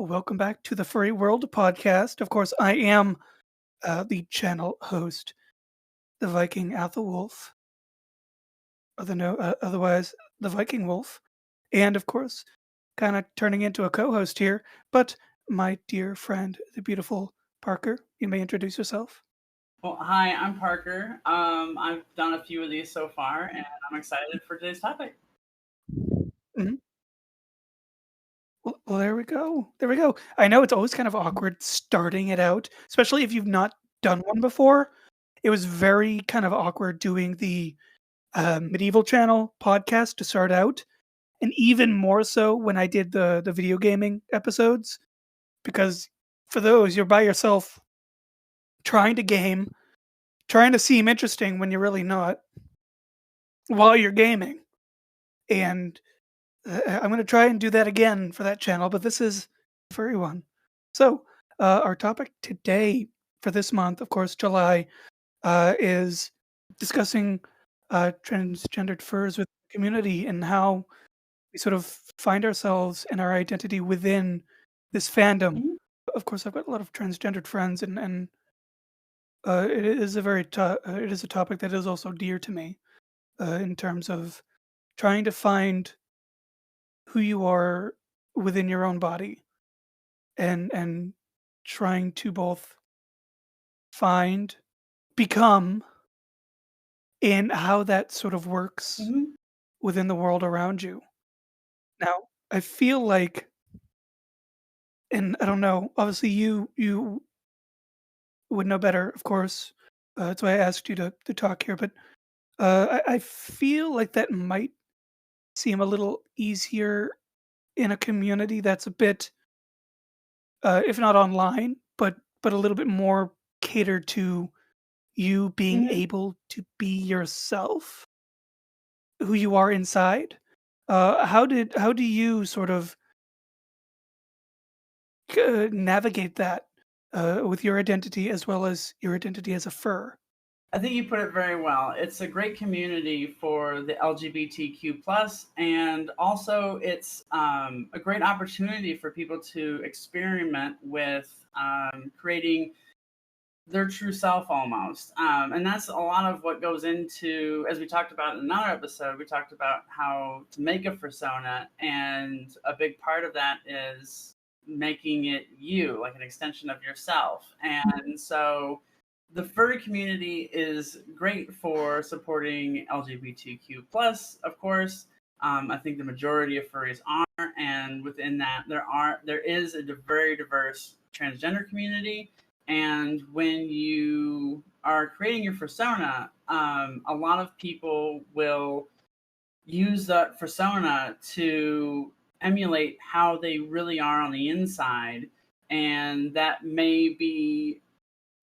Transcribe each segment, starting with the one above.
welcome back to the Furry World podcast. Of course, I am the channel host, the Viking Aethelwulf, otherwise the Viking Wolf, and of course, kind of turning into a co-host here. But my dear friend, the beautiful Parker, you may introduce yourself. Well, hi, I'm Parker. I've done a few of these so far, and I'm excited for today's topic. Mhm. Well, there we go. There we go. I know it's always kind of awkward starting it out, especially if you've not done one before. It was very kind of awkward doing the medieval channel podcast to start out, and even more so when I did the video gaming episodes, because for those you're by yourself trying to game, trying to seem interesting when you're really not while you're gaming. And I'm going to try and do that again for that channel, but this is a furry one. So our topic today for this month, of course, July, is discussing transgendered furs with the community and how we sort of find ourselves and our identity within this fandom. Mhm. Of course, I've got a lot of transgendered friends, and it is it is a topic that is also dear to me in terms of trying to find who you are within your own body, and trying to both find, become, and how that sort of works Mhm. within the world around you. Now, I feel like, and I don't know, obviously you would know better, of course. That's why I asked you to talk here. But I feel like that might seem a little easier in a community that's a bit, if not online, but a little bit more catered to you being Mhm. able to be yourself, who you are inside. How do you sort of navigate that with your identity as well as your identity as a fur? I think you put it very well. It's a great community for the LGBTQ plus, and also it's a great opportunity for people to experiment with creating their true self almost. And that's a lot of what goes into, as we talked about in another episode, we talked about how to make a persona. And a big part of that is making it you, like an extension of yourself. And so the furry community is great for supporting LGBTQ plus, of course. I think the majority of furries are, and within that, there is a very diverse transgender community. And when you are creating your persona, a lot of people will use that persona to emulate how they really are on the inside. And that may be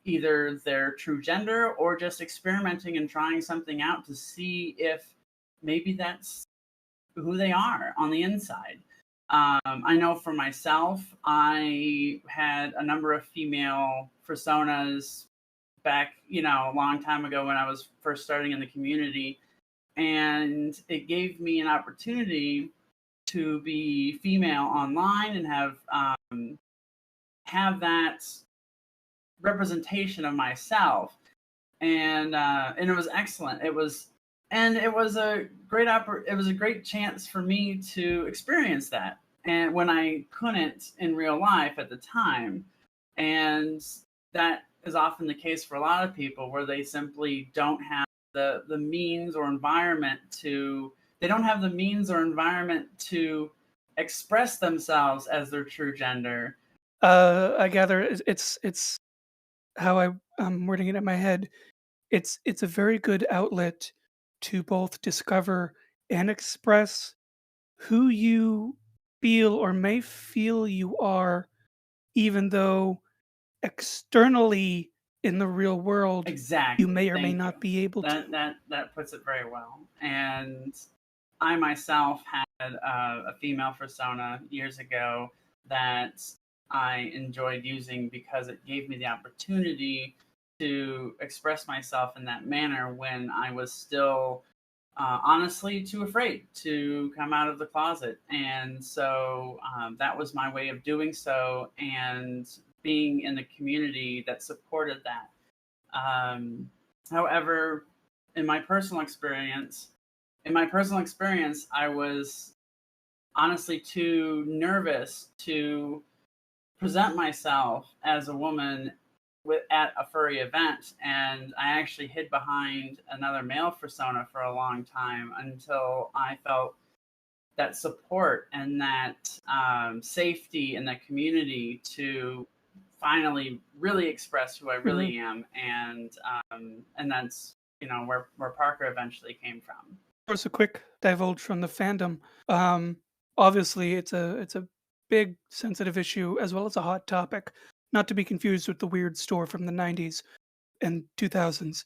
either their true gender or just experimenting and trying something out to see if maybe that's who they are on the inside. I know for myself, I had a number of female personas back, a long time ago when I was first starting in the community, and it gave me an opportunity to be female online and have that representation of myself, and it was excellent. It was a great chance for me to experience that, and when I couldn't in real life at the time. And that is often the case for a lot of people, where they simply don't have the means or environment to they don't have the means or environment to express themselves as their true gender. I gather it's how I'm wording it in my head. It's a very good outlet to both discover and express who you feel or may feel you are, even though externally in the real world you Exactly. may or may Thank you. not be able to. That puts it very well. And I myself had a female persona years ago that I enjoyed using because it gave me the opportunity to express myself in that manner when I was still honestly too afraid to come out of the closet. And so that was my way of doing so, and being in the community that supported that. Um, However, in my personal experience, I was honestly too nervous to present myself as a woman at a furry event, and I actually hid behind another male persona for a long time until I felt that support and that safety in the community to finally really express who I Mhm. really am, and that's where Parker eventually came from. Course, a quick divulge from the fandom. Um, Obviously, it's a big sensitive issue as well as a hot topic, not to be confused with the weird store from the '90s and 2000s.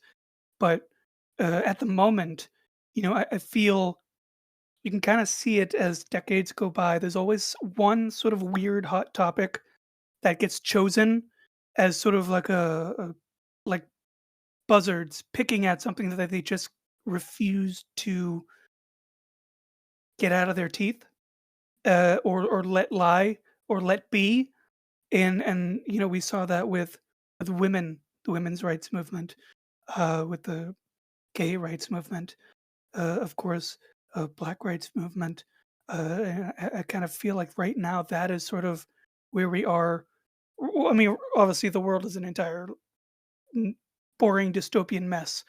But at the moment, I feel you can kind of see it as decades go by. There's always one sort of weird hot topic that gets chosen as sort of like like buzzards picking at something that they just refuse to get out of their teeth, or let lie or let be. And we saw that with women, the women's rights movement, with the gay rights movement, of course, black rights movement. And I kind of feel like right now that is sort of where we are. I mean, obviously, the world is an entire n- boring dystopian mess,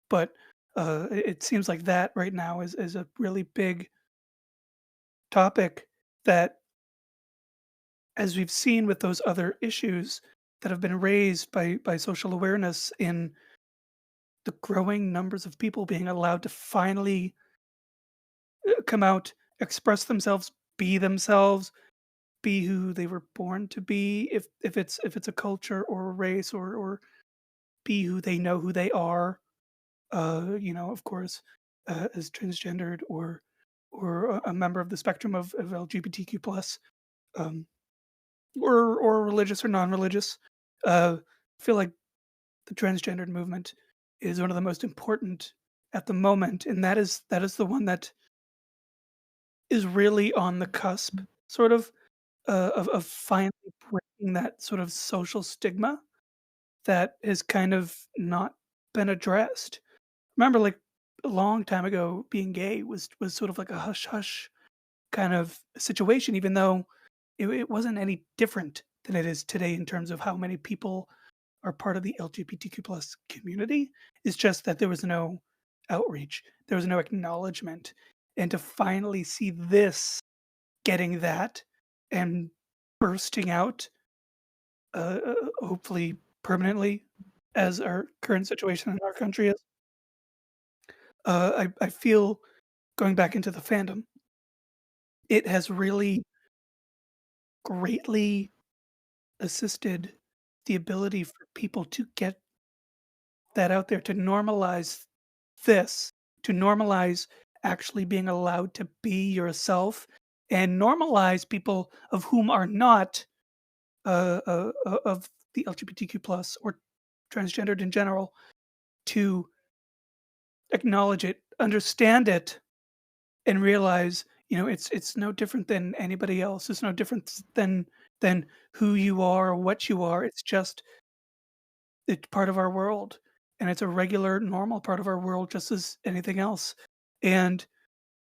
but it seems like that right now is a really big topic that, as we've seen with those other issues that have been raised by social awareness in the growing numbers of people being allowed to finally come out, express themselves, be who they were born to be, if it's a culture or a race, or be who they know who they are, of course, as transgendered, or a member of the spectrum of LGBTQ plus, um, or religious or non-religious. I feel like the transgendered movement is one of the most important at the moment, and that is the one that is really on the cusp, sort of finally breaking that sort of social stigma that has kind of not been addressed. Remember, like a long time ago, being gay was sort of like a hush hush kind of situation, even though it wasn't any different than it is today in terms of how many people are part of the LGBTQ plus community. It's just that there was no outreach, there was no acknowledgement, and to finally see this getting that and bursting out, hopefully permanently, as our current situation in our country is. I feel, going back into the fandom, it has really greatly assisted the ability for people to get that out there, to normalize this, to normalize actually being allowed to be yourself, and normalize people of whom are not, of the LGBTQ plus or transgendered in general, to acknowledge it, understand it, and realize, it's no different than anybody else. It's no different than who you are or what you are. It's just, it's part of our world, and it's a regular, normal part of our world, just as anything else. And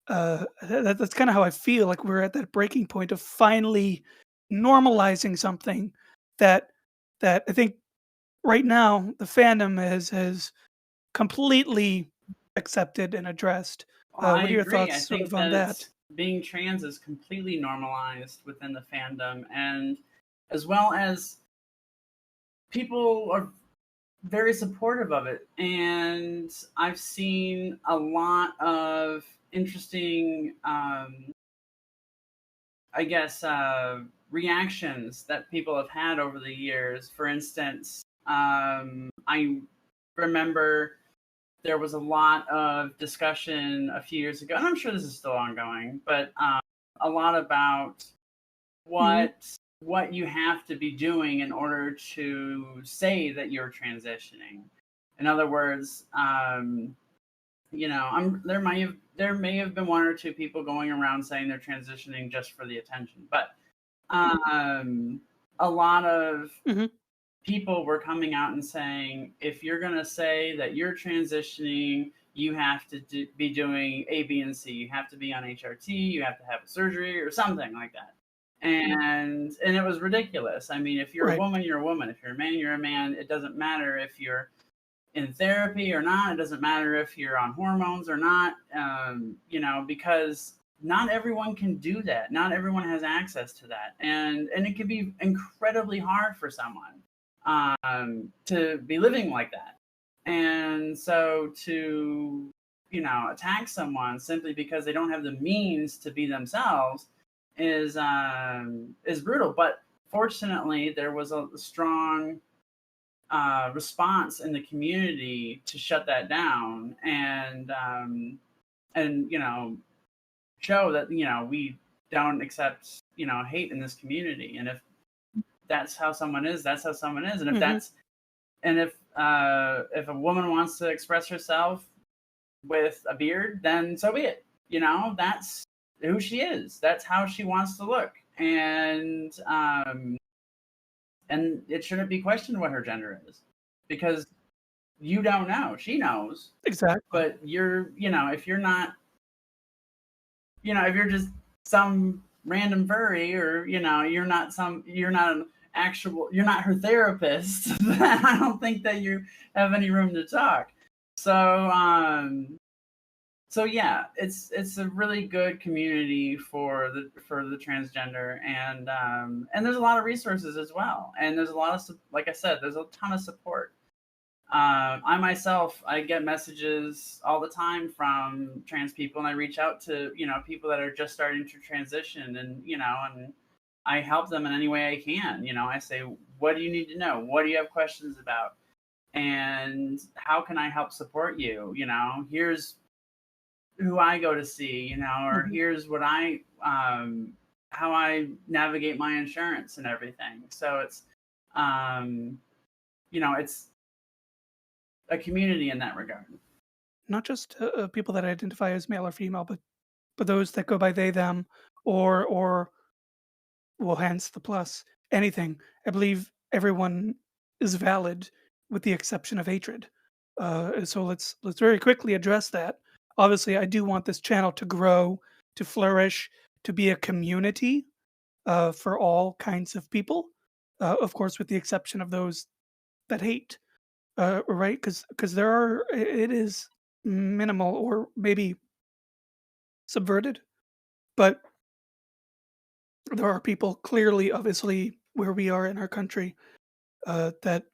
that's kind of how I feel. Like we're at that breaking point of finally normalizing something that I think right now the fandom has completely accepted and addressed. Well, I What are your agree. I thoughts sort think of on that that? it's being trans is completely normalized within the fandom, and as well as people are very supportive of it. And I've seen a lot of interesting, I guess, reactions that people have had over the years. For instance, I remember there was a lot of discussion a few years ago, and I'm sure this is still ongoing, but a lot about Mhm. what what you have to be doing in order to say that you're transitioning. In other words, There may have been one or two people going around saying they're transitioning just for the attention, but a lot of Hmm. people were coming out and saying, if you're going to say that you're transitioning, you have to be doing A, B, and C. You have to be on HRT. You have to have a surgery or something like that. And it was ridiculous. I mean, if you're a Right. woman, you're a woman. If you're a man, you're a man. It doesn't matter if you're in therapy or not. It doesn't matter if you're on hormones or not. Because not everyone can do that. Not everyone has access to that, and it can be incredibly hard for someone to be living like that. And so to attack someone simply because they don't have the means to be themselves is brutal. But fortunately, there was a strong response in the community to shut that down and show that we don't accept hate in this community. And if that's how someone is, that's how someone is. And Hmm. if a woman wants to express herself with a beard, then so be it. That's who she is. That's how she wants to look. And it shouldn't be questioned what her gender is, because you don't know. She knows, Exactly. but if you're not, if you're just some random furry, or you're not an you're not her therapist, then I don't think that you have any room to talk. So yeah, it's a really good community for the transgender, and there's a lot of resources as well, and there's a lot of, like I said, there's a ton of support. I myself, I get messages all the time from trans people, and I reach out to people that are just starting to transition, and I help them in any way I can. I say, what do you need to know? What do you have questions about? And how can I help support you? Here's who I go to see, or Hmm. here's what how I navigate my insurance and everything. So um, it's a community in that regard. Not just people that identify as male or female, but those that go by they them, or well, hence the plus, anything. I believe everyone is valid with the exception of hatred. So let's very quickly address that. Obviously, I do want this channel to grow, to flourish, to be a community for all kinds of people. Of course, with the exception of those that hate, right? Because it is minimal or maybe subverted, but there are people clearly, obviously, where we are in our country, that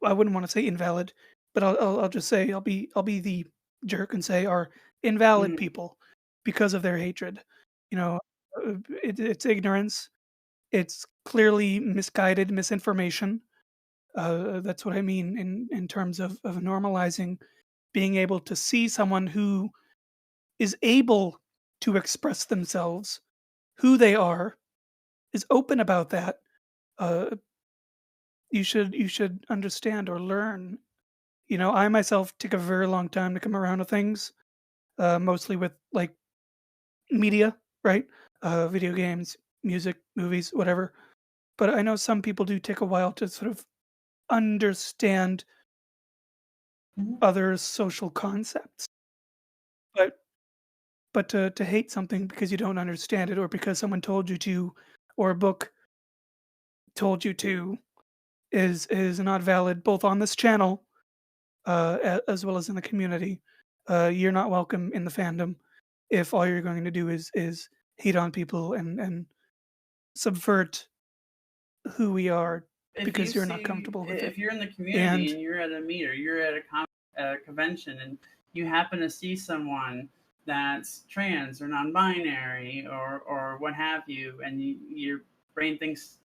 I wouldn't want to say invalid, but I'll just say I'll be the jerk and say are invalid Mhm. people because of their hatred. You know, it's ignorance. It's clearly misguided misinformation. That's what I mean in terms of normalizing being able to see someone who is able to express themselves, who they are, is open about that. Uh, you should understand or learn. I myself took a very long time to come around to things, mostly with like media, right? Video games, music, movies, whatever. But I know some people do take a while to sort of understand Mhm. other social concepts. But to hate something because you don't understand it or because someone told you to or a book told you to is not valid both on this channel as well as in the community. You're not welcome in the fandom if all you're going to do is hate on people and subvert who we are because you're not comfortable with it. If you're in the community And and you're at a meet, or you're at a convention, and you happen to see someone that's trans or non-binary or what have you, and your brain thinks,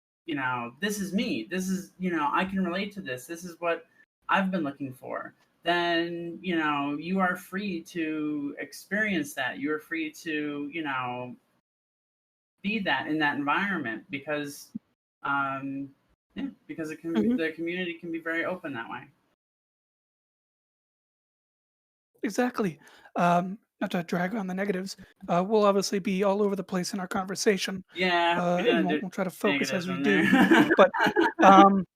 this is me, this is, I can relate to this, this is what I've been looking for, then you are free to experience that. You're free to be that in that environment, because um, yeah, because mhm, the community can be very open that way. Exactly. Not to drag on the negatives, we'll obviously be all over the place in our conversation, Yeah, we and didn't do we'll try to focus as negatives we in there. do. But um,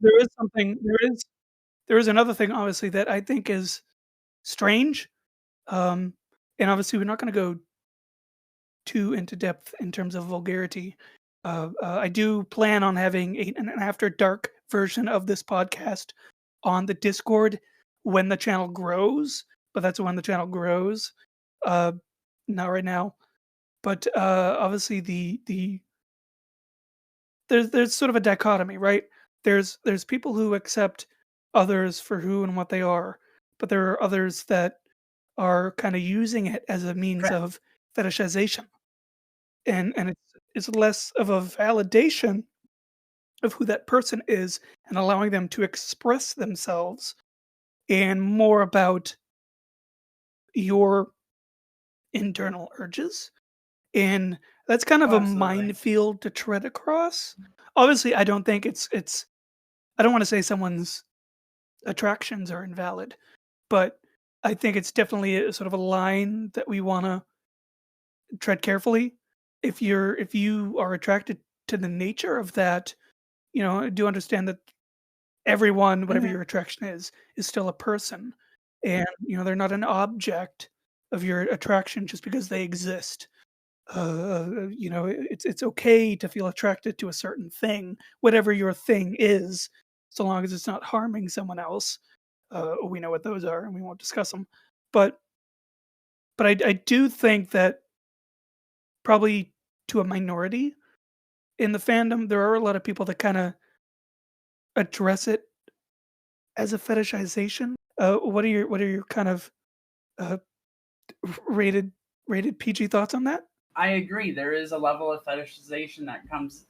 there is another thing, obviously, that I think is strange. Um, and obviously, we're not going to go too into depth in terms of vulgarity. I do plan on having an after dark version of this podcast on the Discord when the channel grows, but that's when the channel grows. Uh, Not right now. But obviously, there's sort of a dichotomy, right? There's people who accept others for who and what they are, but there are others that are kind of using it as a means Correct. of fetishization, and it's less of a validation of who that person is and allowing them to express themselves, and more about your internal urges. And that's kind Oh, of a absolutely. minefield to tread across. Obviously, I don't think it's I don't want to say someone's attractions are invalid, but I think it's definitely a sort of a line that we want to tread carefully. If you are attracted to the nature of that, I do understand that everyone, whatever Mhm. your attraction is still a person, and they're not an object of your attraction just because they exist. It's okay to feel attracted to a certain thing, whatever your thing is, so long as it's not harming someone else. We know what those are, and we won't discuss them. But I do think that probably to a minority in the fandom, there are a lot of people that kind of address it as a fetishization. What are your kind of uh, rated rated PG thoughts on that? I agree. There is a level of fetishization that comes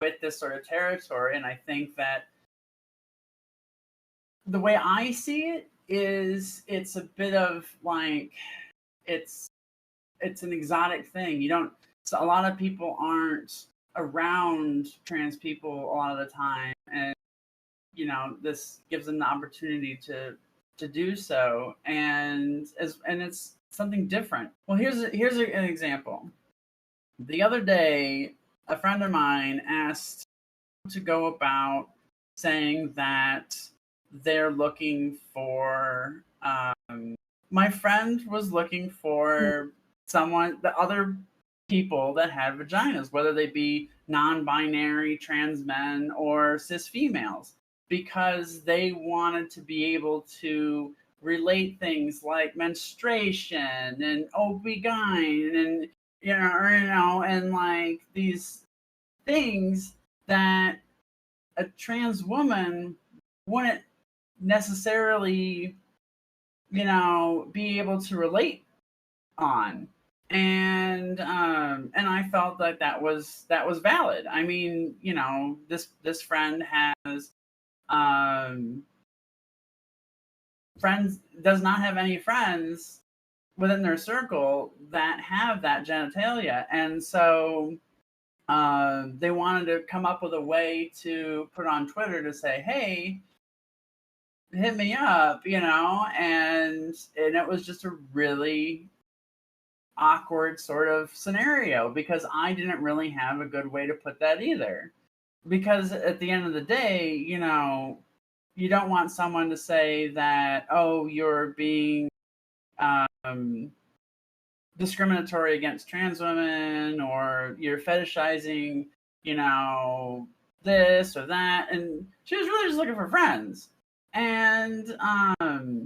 with this sort of territory, and I think that the way I see it is it's a bit of like it's it's an exotic thing. You don't. So a lot of people aren't around trans people a lot of the time, and this gives them the opportunity to do so, and it's something different. Well, an example. The other day, a friend of mine asked to go about saying that they're looking for. My friend was looking Mm, for the other people that had vaginas, whether they be non binary, trans men, or cis females, because they wanted to be able to relate things like menstruation and OB-GYN and and like these things that a trans woman wouldn't necessarily, be able to relate on. And I felt like that was valid. I mean, this friend has um friends does not have any friends within their circle that have that genitalia, and so they wanted to come up with a way to put on Twitter to say, "Hey, hit me up," and it was just a really awkward sort of scenario because I didn't really have a good way to put that either. Because at the end of the day, you don't want someone to say that, oh, you're being um, discriminatory against trans women or you're fetishizing, this or that. And she was really just looking for friends. And um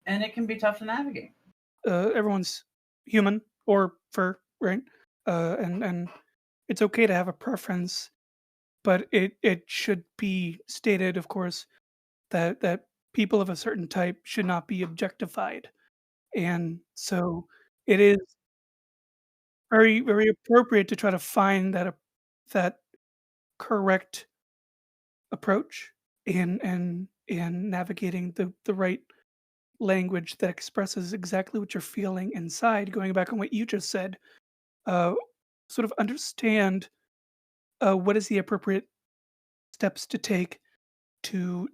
and it can be tough to navigate. everyone's human or fur, right? And it's okay to have a preference, but it should be stated, of course, that people of a certain type should not be objectified. And so it is very, very appropriate to try to find that correct approach in navigating the right language that expresses exactly what you're feeling inside. Going back on what you just said, uh, sort of understand what is the appropriate steps to take to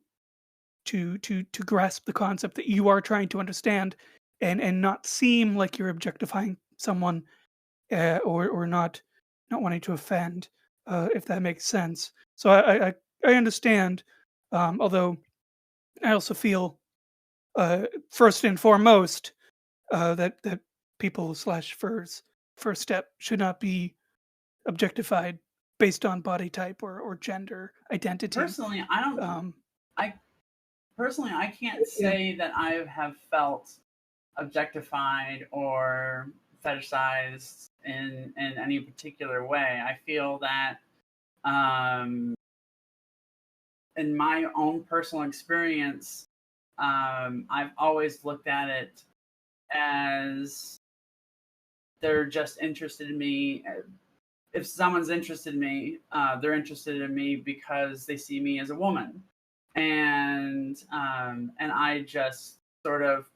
to grasp the concept that you are trying to understand, and not seem like you're objectifying someone, or not wanting to offend, if that makes sense. So I understand, although I also feel, first and foremost, that people slash furs first step should not be objectified based on body type or gender identity. Personally, I don't. Um, I I can't yeah. say that I have felt objectified or fetishized in any particular way. I feel that um, in my own personal experience, I've always looked at it as they're just interested in me. If someone's interested in me, they're interested in me because they see me as a woman, and I just sort of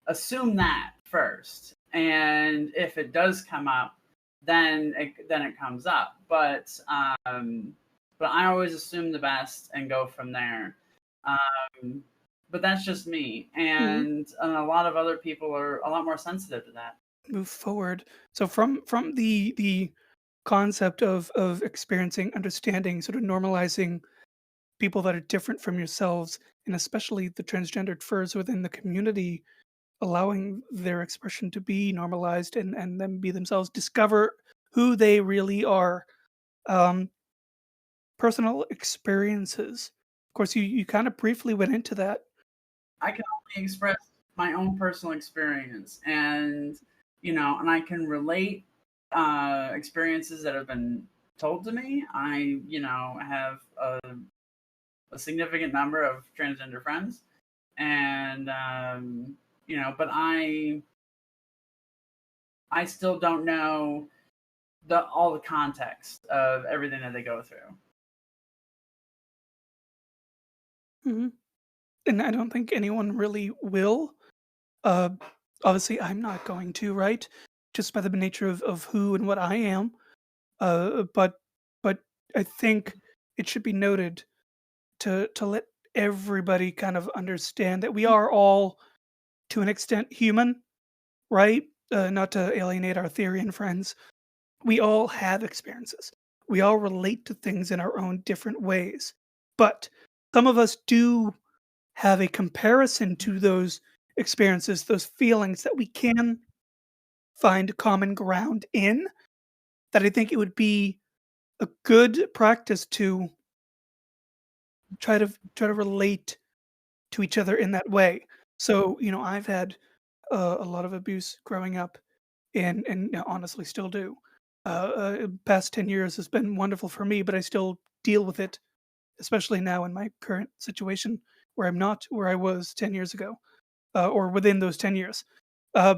assume that first, and if it does come up, then it comes up. But I always assume the best and go from there. Um, but that's just me, Mhm. and a lot of other people are a lot more sensitive to that. Move forward. So from the concept of experiencing, understanding, sort of normalizing people that are different from yourselves, and especially the transgendered furs within the community, allowing their expression to be normalized, and them be themselves, discover who they really are. Um, Personal experiences. Of course, you kind of briefly went into that. I can only express my own personal experience, and I can relate experiences that have been told to me. I have a significant number of transgender friends, and but I still don't know the all the context of everything that they go through. Mhm. And I don't think anyone really will. Uh, Obviously, I'm not going to, right? Just by the nature of who and what I am. But I think it should be noted to let everybody kind of understand that we are all, to an extent, human, right? Not to alienate our Therian friends. We all have experiences. We all relate to things in our own different ways. But some of us do have a comparison to those experiences, those feelings that we can find common ground in, that I think it would be a good practice to try to relate to each other in that way. So, I've had a lot of abuse growing up, and honestly still do. Past 10 years has been wonderful for me, but I still deal with it, especially now in my current situation where I'm not where I was 10 years ago, or within those 10 years. Uh,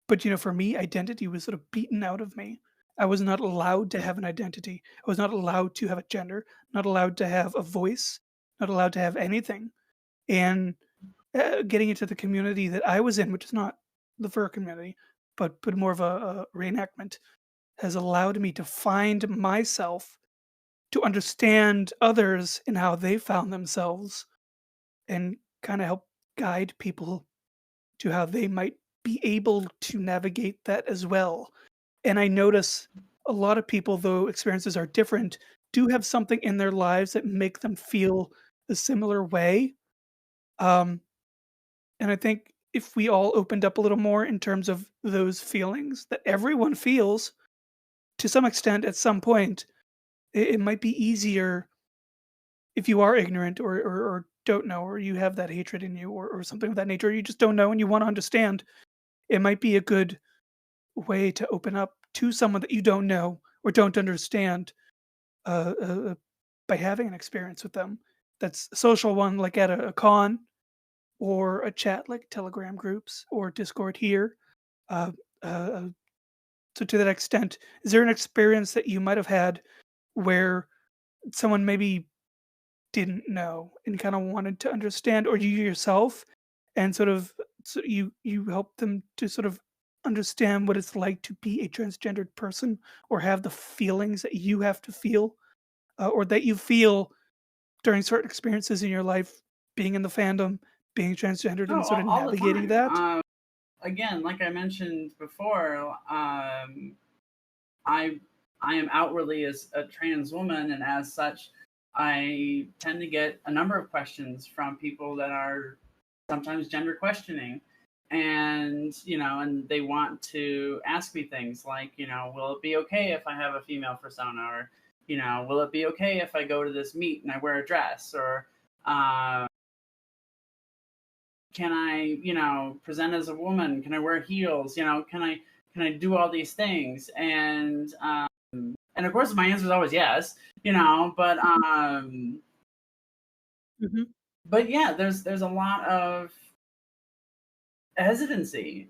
but for me, identity was sort of beaten out of me. I was not allowed to have an identity. I was not allowed to have a gender, not allowed to have a voice, not allowed to have anything. And getting into the community that I was in, which is not the fur community, but more of a reenactment, has allowed me to find myself, to understand others and how they found themselves, and kind of help guide people to how they might be able to navigate that as well. And I notice a lot of people, though experiences are different, do have something in their lives that make them feel a similar way. Um, and I think if we all opened up a little more in terms of those feelings that everyone feels to some extent at some point, it might be easier if you are ignorant, or don't know, or you have that hatred in you, or something of that nature, or you just don't know and you want to understand. It might be a good way to open up to someone that you don't know or don't understand, uh, uh, uh, by having an experience with them. That's a social one, like at a con, or a chat like Telegram groups or Discord here. Uh, uh, uh, so to that extent, is there an experience that you might have had where someone maybe didn't know and kind of wanted to understand, or you yourself, and sort of, so you help them to sort of understand what it's like to be a transgendered person, or have the feelings that you have to feel, or that you feel during certain experiences in your life, being in the fandom, being transgendered, No, and sort of all the navigating time. that? Again, like I mentioned before, I I am outwardly as a trans woman, and as such, I tend to get a number of questions from people that are sometimes gender questioning, and and they want to ask me things like, will it be okay if I have a female persona, or will it be okay if I go to this meet and I wear a dress, or uh, can I, present as a woman? Can I wear heels? Can I do all these things? And of course, my answer is always yes. But Mhm. but yeah, there's a lot of hesitancy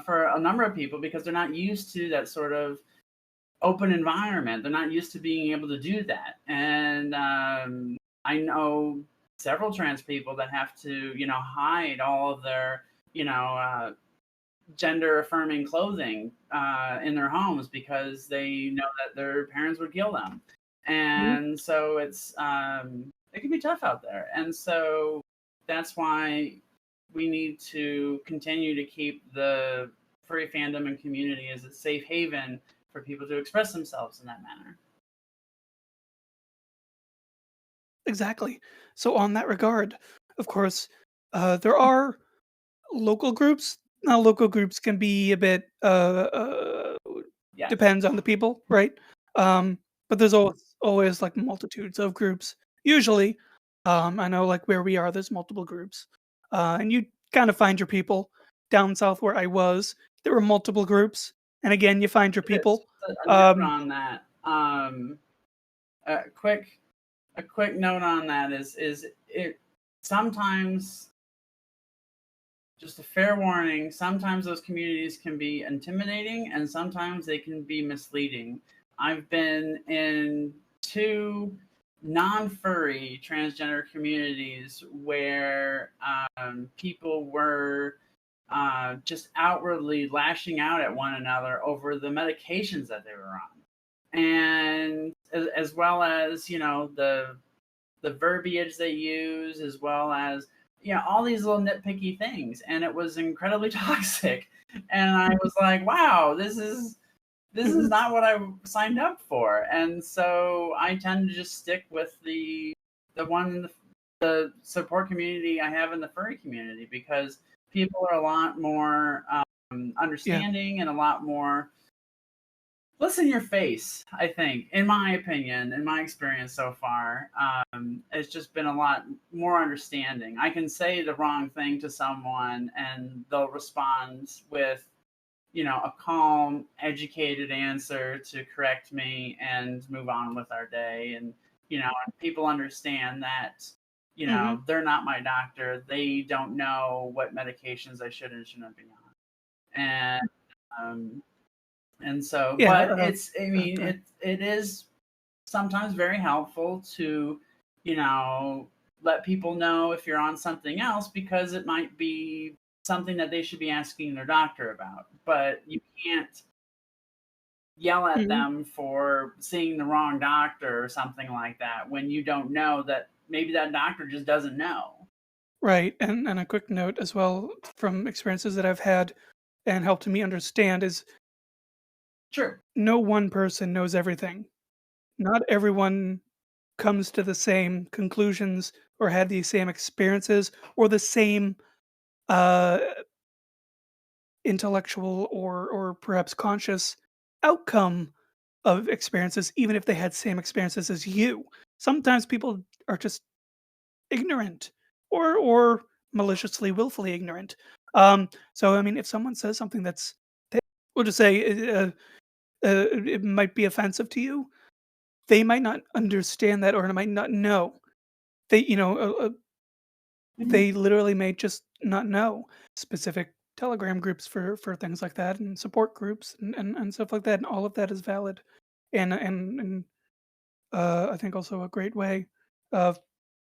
for a number of people because they're not used to that sort of open environment. They're not used to being able to do that. And I know several trans people that have to, hide all of their, gender affirming clothing in their homes because they know that their parents would kill them. Mhm. And so it can be tough out there. And so that's why we need to continue to keep the furry fandom and community as a safe haven for people to express themselves in that manner. Exactly. So on that regard, of course, there are local groups. Now, local groups can be a bit Yes. depends on the people, right? But there's always like multitudes of groups. Usually, I know like where we are, there's multiple groups, and you kind of find your people. Down south where I was, there were multiple groups, and again, you find your Just people. a note Um, on that. A quick note on that is it sometimes, just a fair warning, sometimes those communities can be intimidating and sometimes they can be misleading. I've been in two non-furry transgender communities where people were just outwardly lashing out at one another over the medications that they were on, and as well as the verbiage they use, as well as all these little nitpicky things, and it was incredibly toxic. And I was like, wow, this is mhm, not what I signed up for. And so I tend to just stick with the one in the support community I have in the furry community, because people are a lot more yeah. understanding and a lot more listen your face. I think, in my opinion, in my experience so far, it's just been a lot more understanding. I can say the wrong thing to someone and they'll respond with a calm, educated answer to correct me and move on with our day. And people understand that Hmm. they're not my doctor. They don't know what medications I should and shouldn't be on. Um, and so, Yeah. but I mean, Go ahead. it is sometimes very helpful to, you know, let people know if you're on something else, because it might be something that they should be asking their doctor about. But you can't yell at Mhm. them for seeing the wrong doctor or something like that when you don't know that maybe that doctor just doesn't know. Right, and a quick note as well from experiences that I've had and helped me understand is Sure. no one person knows everything. Not everyone comes to the same conclusions or had the same experiences or the same uh, intellectual or perhaps conscious outcome of experiences, even if they had same experiences as you. Sometimes people are just ignorant or maliciously, willfully ignorant. So I mean, if someone says something we'll just say it might be offensive to you, they might not understand that or might not know. They, Mhm. they literally may just not know specific Telegram groups for things like that and support groups and stuff like that, and all of that is valid. And I think also a great way uh,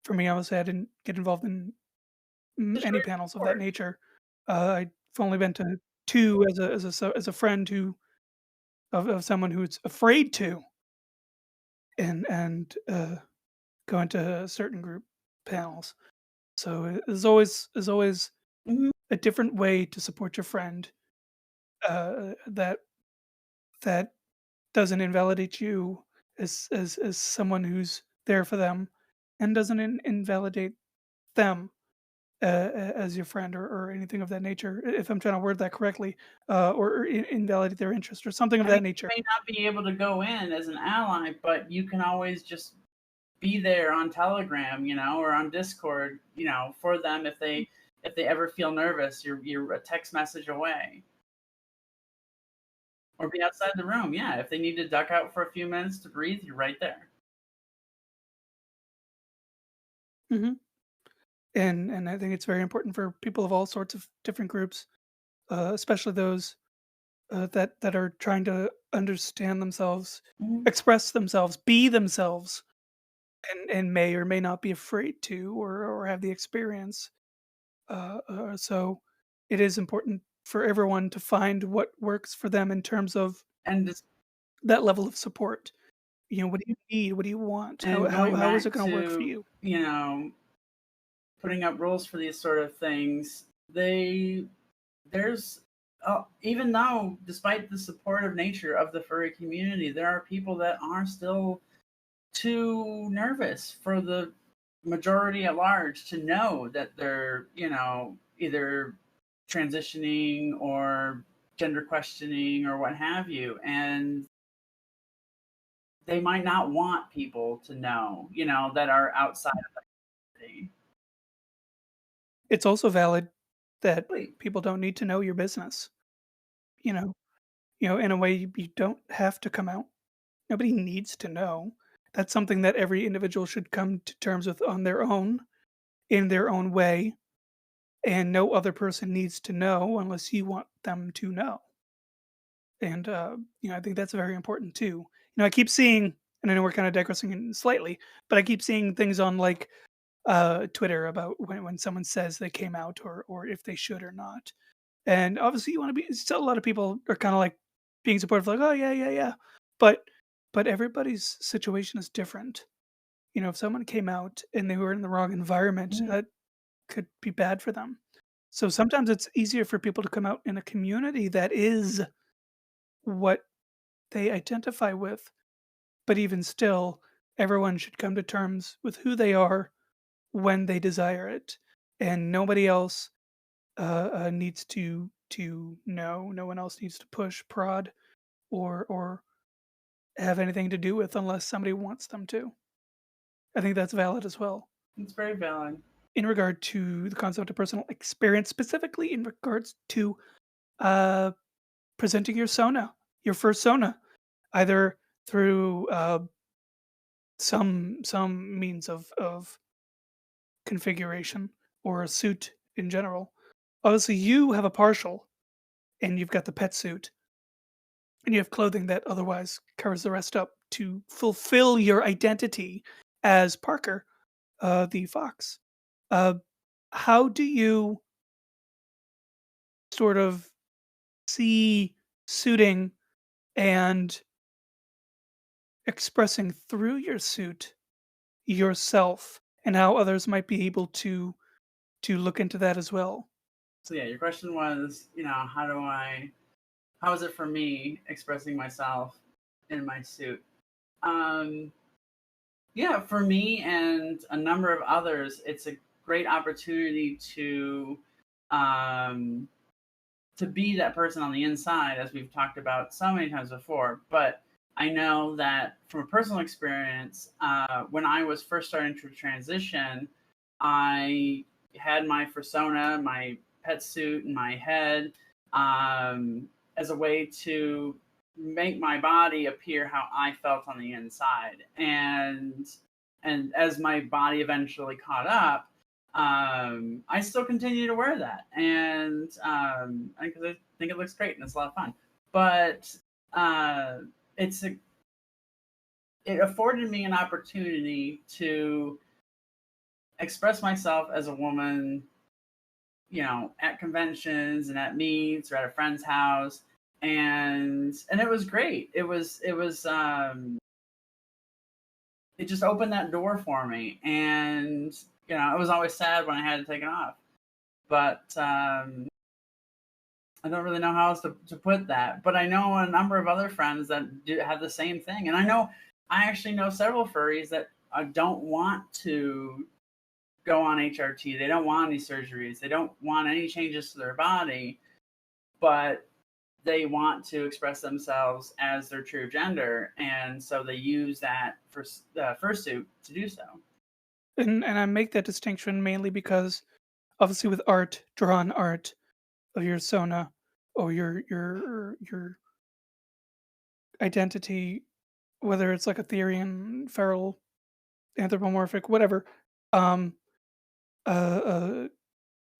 for me, obviously, I didn't get involved in Just show any your panels of that support. nature. I've only been to 2 as a friend who of someone who's afraid to, and going to certain group panels. So there's always Mhm. a different way to support your friend that that doesn't invalidate you as someone who's there for them, and doesn't invalidate them as your friend, or anything of that nature. If I'm trying to word that correctly, or invalidate their interest or something of I mean, that nature. you may not be able to go in as an ally, but you can always just be there on Telegram, or on Discord, for them if they ever feel nervous. You're a text message away, or be outside the room. Yeah, if they need to duck out for a few minutes to breathe, you're right there. Hmm. And I think it's very important for people of all sorts of different groups, especially those that are trying to understand themselves, Mhm. express themselves, be themselves, and may or may not be afraid to, or have the experience. So it is important for everyone to find what works for them in terms of And just that level of support. What do you need? What do you want? How and how going how is it back going to work for to you? putting up rules for these sort of things, there's even though, despite the supportive nature of the furry community, there are people that are still too nervous for the majority at large to know that they're, either transitioning or gender questioning or what have you. And they might not want people to know, that are outside of the community. It's also valid that Wait. people don't need to know your business. You know, in a way, you don't have to come out. Nobody needs to know. That's something that every individual should come to terms with on their own, in their own way, and no other person needs to know unless you want them to know. And I think that's very important too. I keep seeing, and I know we're kind of digressing slightly, but I keep seeing things on like Twitter about when someone says they came out, or if they should or not. And obviously, you want to be. Still, a lot of people are kind of like being supportive, like, oh yeah, yeah, yeah. But everybody's situation is different. If someone came out and they were in the wrong environment, Mhm. that could be bad for them. So sometimes it's easier for people to come out in a community that is what they identify with. But even still, everyone should come to terms with who they are when they desire it, and nobody else needs to know. No one else needs to push, prod, or have anything to do with unless somebody wants them to. I think that's valid as well. It's very valid. In regard to the concept of personal experience, specifically in regards to uh, presenting your fursona, either through some means of configuration or a suit in general. Obviously, you have a partial, and you've got the pet suit, and you have clothing that otherwise covers the rest up to fulfill your identity as Parker, the fox. Uh, how do you sort of see suiting and expressing through your suit yourself, and how others might be able to look into that as well? So yeah, your question was, how is it for me expressing myself in my suit? Um, yeah, for me and a number of others, it's a great opportunity um, to be that person on the inside, as we've talked about so many times before. But I know that from a personal experience, when I was first starting to transition, I had my persona, my pet suit, in my head, as a way to make my body appear how I felt on the inside. And as my body eventually caught up, I still continue to wear that, and because I think it looks great and it's a lot of fun. But uh, it's a, it afforded me an opportunity to express myself as a woman, at conventions and at meets or at a friend's house, and it was great. It was it just opened that door for me. And, you know, it was always sad when I had to take it off. But I don't really know how else to put that. But I know a number of other friends that have the same thing. And I actually know several furries that don't want to go on HRT. They don't want any surgeries. They don't want any changes to their body, but they want to express themselves as their true gender, and so they use that for fursuit to do so. And I make that distinction mainly because obviously with art, drawn art of your persona or your identity, whether it's like Ethereum, feral, anthropomorphic, whatever, um, uh,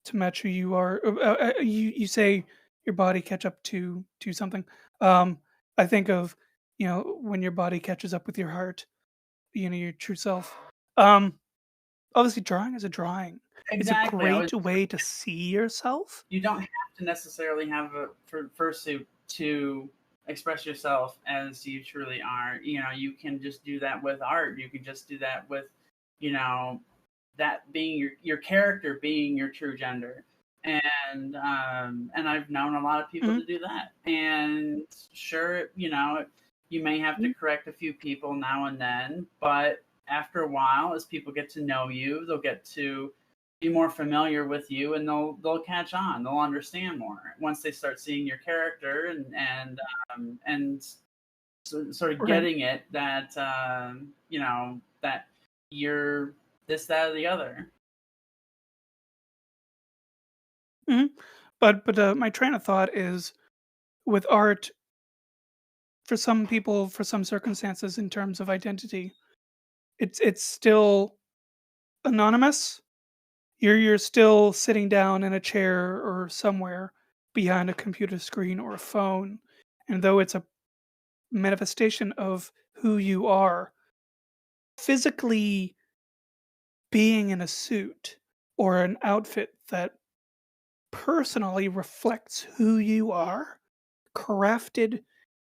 to match who you are. You say your body catch up to something. Um, I think of, you know, when your body catches up with your heart, you know, your true self. Um, Obviously, drawing is a drawing. It's a Exactly. great way to see yourself. You don't have to necessarily have a fursuit to express yourself as you truly are. You know, you can just do that with art. You can just do that with, you know, that being your character being your true gender. And I've known a lot of people Mhm, to do that. And sure, you know, you may have to mhm, correct a few people now and then, but after a while, as people get to know you, they'll get to be more familiar with you, and they'll catch on. They'll understand more once they start seeing your character and sort of right. getting it that you know that you're this, that, or the other. Mhm. But my train of thought is with art, for some people, for some circumstances, in terms of identity, it's still anonymous. You're still sitting down in a chair or somewhere behind a computer screen or a phone, and though it's a manifestation of who you are, physically being in a suit or an outfit that personally reflects who you are, crafted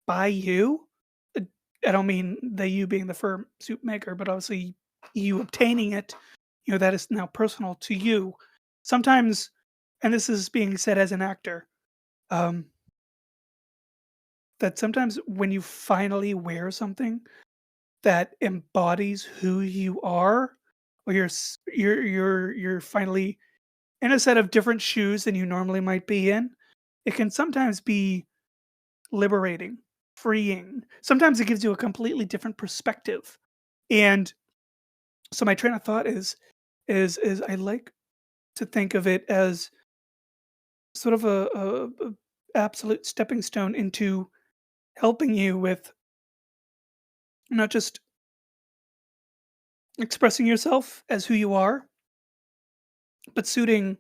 by you. uh, I don't mean the you being the fur suit maker, but obviously you obtaining it, you know, that is now personal to you. Sometimes, and this is being said as an actor, um, that sometimes when you finally wear something that embodies who you are, or you're finally in a set of different shoes than you normally might be in, it can sometimes be liberating, freeing. Sometimes it gives you a completely different perspective. And so my train of thought is I like to think of it as sort of a absolute stepping stone into helping you with not just expressing yourself as who you are, but suiting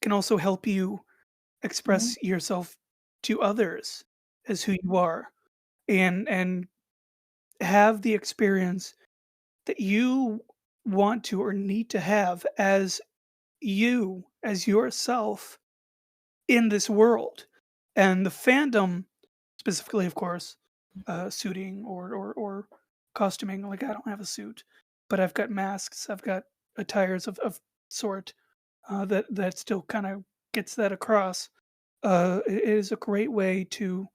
can also help you Mhm. express yourself to others as who you are, and have the experience that you want to or need to have as you, as yourself in this world. And the fandom, specifically, of course, suiting or costuming. Like I don't have a suit, but I've got masks. I've got attires of sort that still kind of gets that across. It is a great way to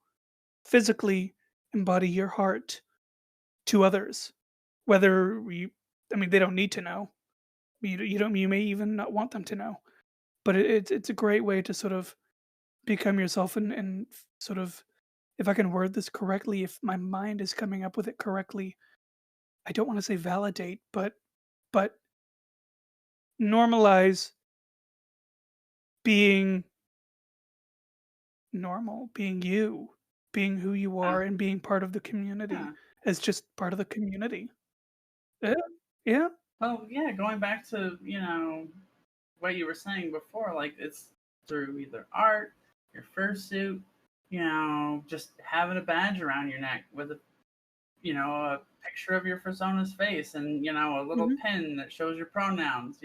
physically embody your heart to others, whether you, I mean, they don't need to know. You don't. You may even not want them to know. But it's a great way to sort of become yourself and sort of, if I can word this correctly, if my mind is coming up with it correctly, I don't want to say validate, but normalize being normal, being you, being who you Yeah. are, and being part of the community Yeah. as just part of the community. Yeah, yeah. Well, yeah. Going back to what you were saying before, like it's through either art, your fursuit, just having a badge around your neck with a picture of your persona's face and a little Hmm. pin that shows your pronouns.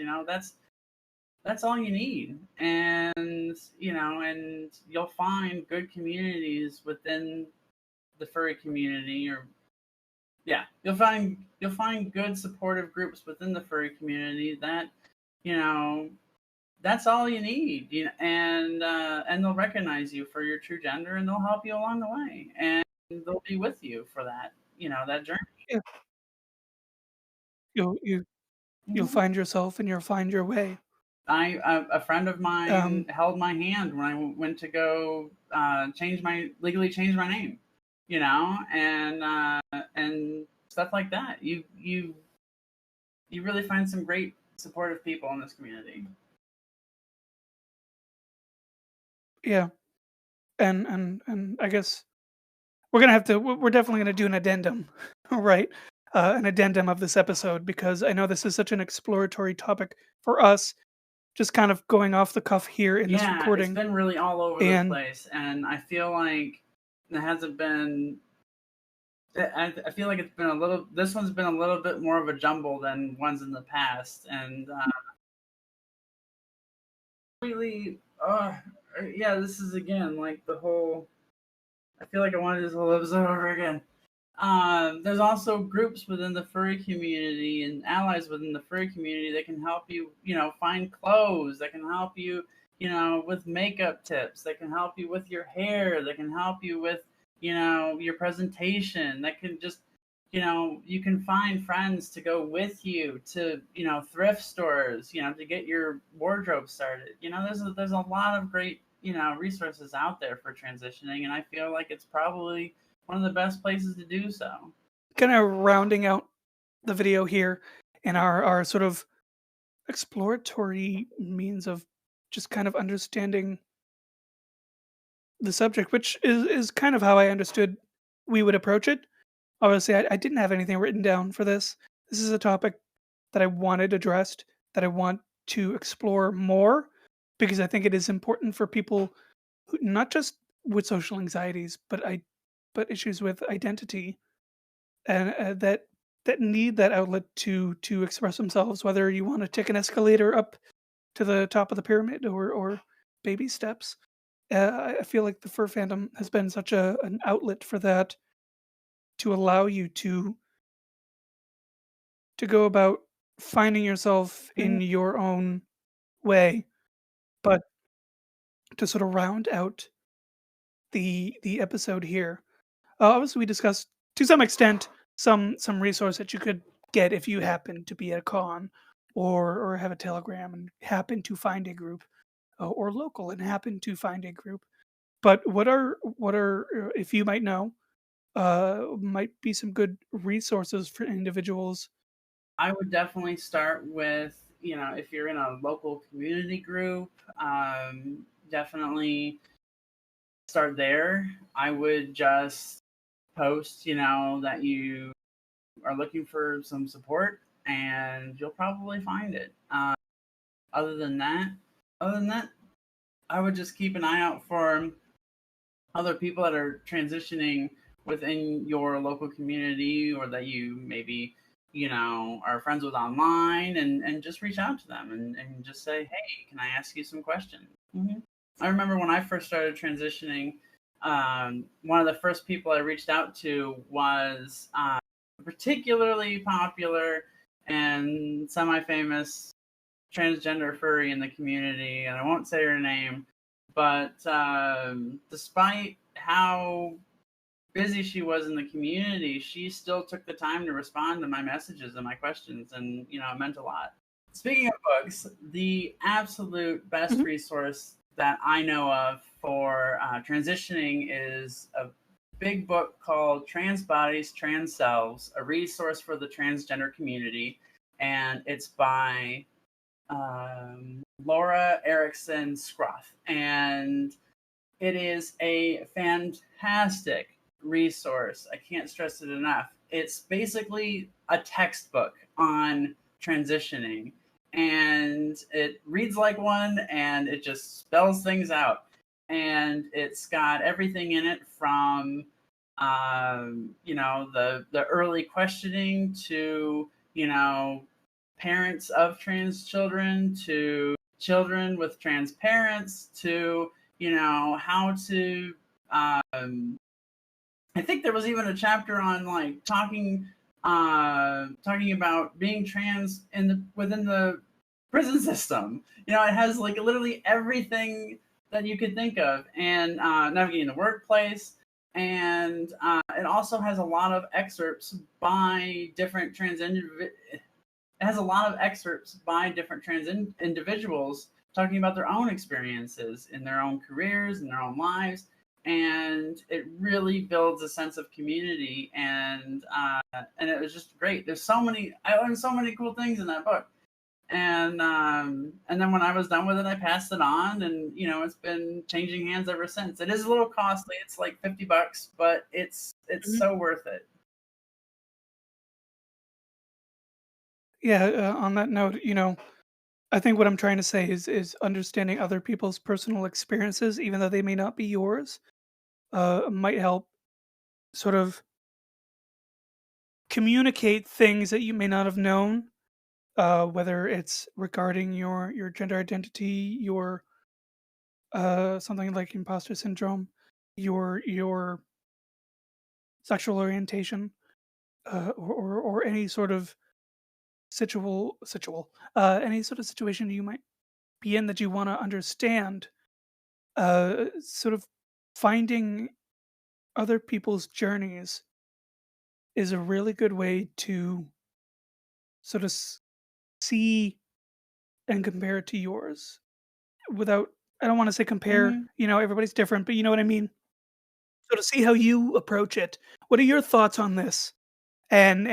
That's all you need. And you'll find good communities within the furry community, or Yeah, you'll find good supportive groups within the furry community that, you know, that's all you need, and they'll recognize you for your true gender, and they'll help you along the way, and they'll be with you for that, that journey. Yeah, you you'll Mhm. find yourself and you'll find your way. A friend of mine Um, held my hand when I went to go legally change my name, and stuff like that. You really find some great supportive people in this community. yeah, and I guess we're gonna have to. We're definitely gonna do an addendum, right? An addendum of this episode because I know this is such an exploratory topic for us, just kind of going off the cuff here in this Yeah, it's recording. been really all over the And place, and I feel like there hasn't been. I feel like it's been a little. This one's been a little bit more of a jumble than ones in the past, and really, yeah, this is again like the whole. I feel like I want to do this whole episode over again. There's also groups within the furry community and allies within the furry community that can help you, find clothes, that can help you, with makeup tips, that can help you with your hair, that can help you with, your presentation, that can just, you can find friends to go with you to, thrift stores, to get your wardrobe started. There's a lot of great, resources out there for transitioning, and I feel like it's probably one of the best places to do so. kind of rounding out the video here in our sort of exploratory means of just kind of understanding the subject, which is kind of how I understood we would approach it. Obviously, I didn't have anything written down for this. This is a topic that I wanted addressed, that I want to explore more, because I think it is important for people who, not just with social anxieties, but issues with identity, and that need that outlet to express themselves. Whether you want to take an escalator up to the top of the pyramid or baby steps. I feel like the fur fandom has been such an outlet for that, to allow you to go about finding yourself Mhm. in your own way, but to sort of round out the episode here. Obviously, we discussed to some extent some resource that you could get if you happen to be at a con, or have a telegram and happen to find a group, or local and happen to find a group. But what are if you might know, might be some good resources for individuals. I would definitely start with, if you're in a local community group, definitely start there. I would just post, that you are looking for some support, and you'll probably find it. Other than that, other than that, I would just keep an eye out for other people that are transitioning within your local community, or that you maybe, are friends with online, and just reach out to them, and just say, hey, can I ask you some questions? I remember when I first started transitioning, one of the first people I reached out to was particularly popular and semi-famous transgender furry in the community, and I won't say her name, but despite how busy she was in the community, she still took the time to respond to my messages and my questions, and it meant a lot. Speaking of books, the absolute best Mhm. resource that I know of for transitioning is a big book called Trans Bodies, Trans Selves, a resource for the transgender community. And it's by Laura Erickson Scroth. And it is a fantastic resource. I can't stress it enough. It's basically a textbook on transitioning, and it reads like one, and it just spells things out. And it's got everything in it from, the early questioning to, parents of trans children, to children with trans parents, to how to um, I think there was even a chapter on like talking about being trans in the within the prison system. You know, it has like literally everything that you could think of, and navigating the workplace. And it also has a lot of excerpts by different transgender. It has a lot of excerpts by different trans individuals talking about their own experiences in their own careers, in their own lives, and it really builds a sense of community. And it was just great. I learned so many cool things in that book. And then when I was done with it, I passed it on, and you know, it's been changing hands ever since. It is a little costly; it's like $50, but it's Mhm. so worth it. Yeah, on that note, I think what I'm trying to say is understanding other people's personal experiences, even though they may not be yours, might help sort of communicate things that you may not have known, whether it's regarding your gender identity, your something like imposter syndrome, your sexual orientation, or any sort of any sort of situation you might be in that you want to understand. Sort of finding other people's journeys is a really good way to sort of see and compare it to yours without, I don't want to say compare, Hmm. everybody's different, but you know what I mean? So to see how you approach it. What are your thoughts on this? And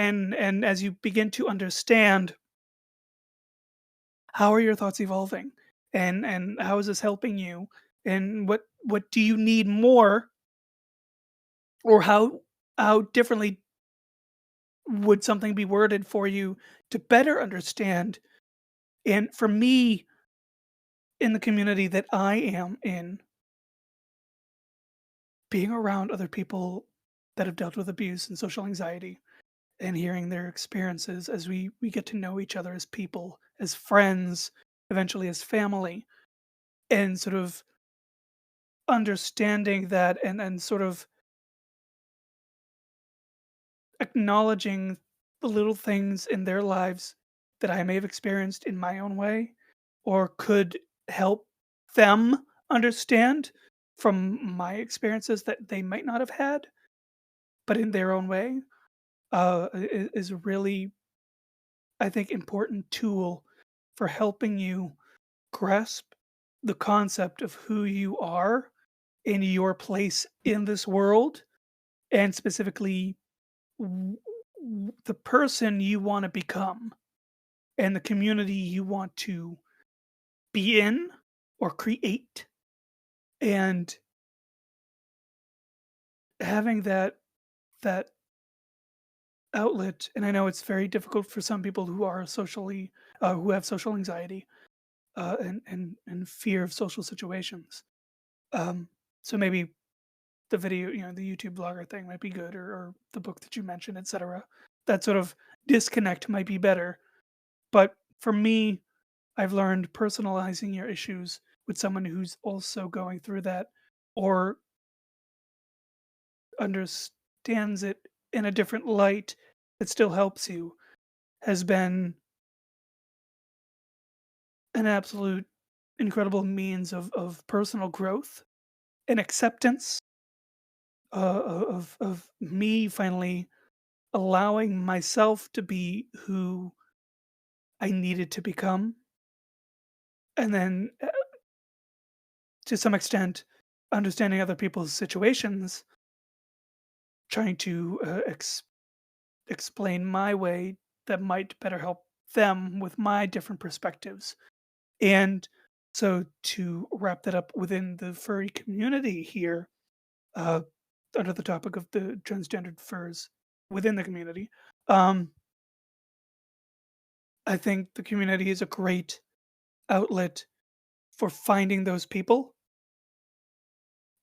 as you begin to understand, how are your thoughts evolving? And how is this helping you? And what do you need more, or how differently would something be worded for you to better understand? And for me, in the community that I am in, being around other people that have dealt with abuse and social anxiety and hearing their experiences as we get to know each other as people, as friends, eventually as family, and sort of understanding that, and sort of acknowledging the little things in their lives that I may have experienced in my own way or could help them understand from my experiences that they might not have had, but in their own way, is a really, I think, important tool for helping you grasp the concept of who you are in your place in this world, and specifically the person you want to become and the community you want to be in or create. And having that outlet, and I know it's very difficult for some people who are socially who have social anxiety, and fear of social situations. So maybe the video, the YouTube blogger thing might be good, or the book that you mentioned, etc. That sort of disconnect might be better. But for me, I've learned personalizing your issues with someone who's also going through that, or understands it in a different light that still helps you, has been an absolute incredible means of personal growth and acceptance, of me finally allowing myself to be who I needed to become, and then to some extent understanding other people's situations, trying to explain my way that might better help them with my different perspectives. And so to wrap that up within the furry community here, uh, under the topic of the transgendered furs within the community, um, I think the community is a great outlet for finding those people,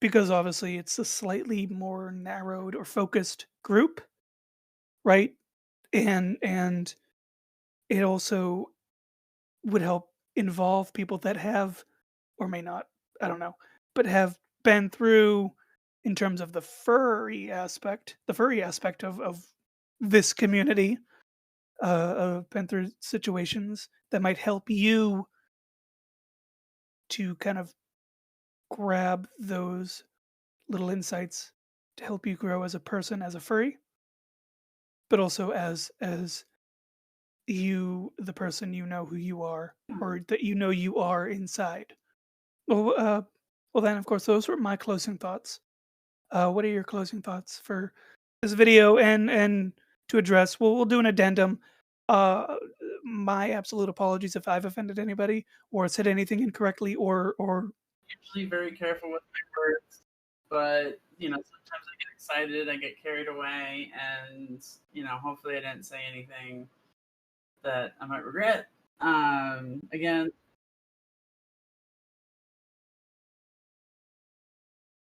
because obviously it's a slightly more narrowed or focused group, right? And it also would help involve people that have, or may not, I don't know, but have been through in terms of the furry aspect, of this community of Panther situations that might help you to kind of grab those little insights to help you grow as a person, as a furry, but also as you, the person, you know who you are, or that you know you are inside. Well, well, then, of course, those were my closing thoughts. What are your closing thoughts for this video? And to address, we'll do an addendum. Uh, my absolute apologies if I've offended anybody or said anything incorrectly, or Usually very careful with my words, but sometimes I get excited, I get carried away, and hopefully I didn't say anything that I might regret. Again,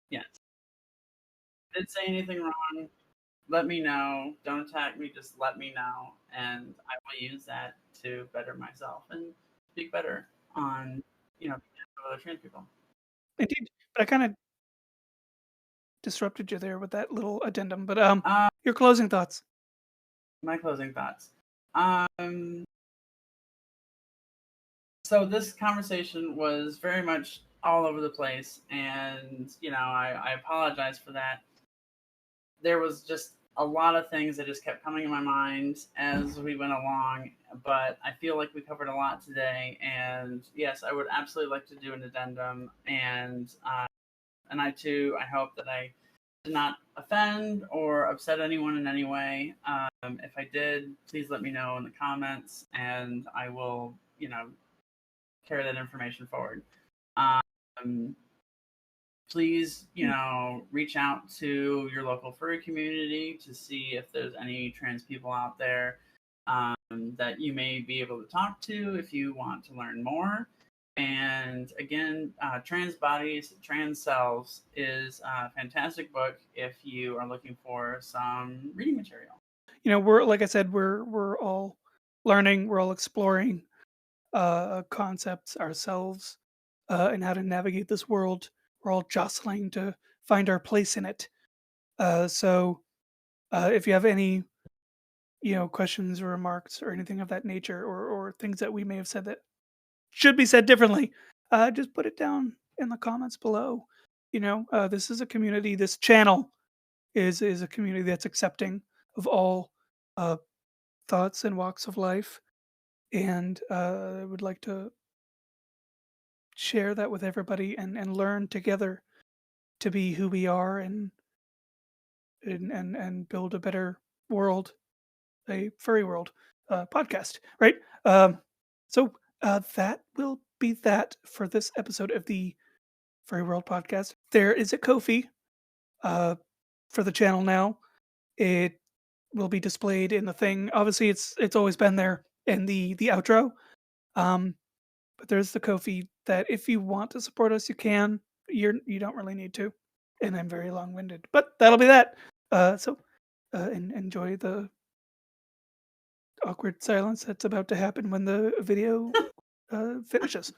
yes, if I did say anything wrong, let me know. Don't attack me, just let me know, and I will use that to better myself and speak better on behalf of other trans people. indeed. But I kind of disrupted you there with that little addendum. But your closing thoughts. My closing thoughts. So this conversation was very much all over the place, and I apologize for that. There was just a lot of things that just kept coming in my mind as we went along, but I feel like we covered a lot today. And yes, I would absolutely like to do an addendum, and I too, I hope that I did not offend or upset anyone in any way. If I did, please let me know in the comments, and I will, carry that information forward. Please, reach out to your local furry community to see if there's any trans people out there that you may be able to talk to if you want to learn more. And again, Trans Bodies, Trans Selves is a fantastic book if you are looking for some reading material. We're, like I said, we're all learning, we're all exploring concepts ourselves, and how to navigate this world. We're all jostling to find our place in it. So if you have any questions or remarks or anything of that nature, or things that we may have said that should be said differently, just put it down in the comments below. This is a community. This channel is a community that's accepting of all thoughts and walks of life, and I would like to share that with everybody and learn together to be who we are, and build a better world, a furry world podcast, right? So that will be that for this episode of the Furry World podcast. There is a Ko-fi for the channel now. It will be displayed in the thing. Obviously, it's always been there in the outro. But there's the Ko-fi that if you want to support us, you can. You don't really need to. And I'm very long-winded, but that'll be that. So enjoy the awkward silence that's about to happen when the video finishes.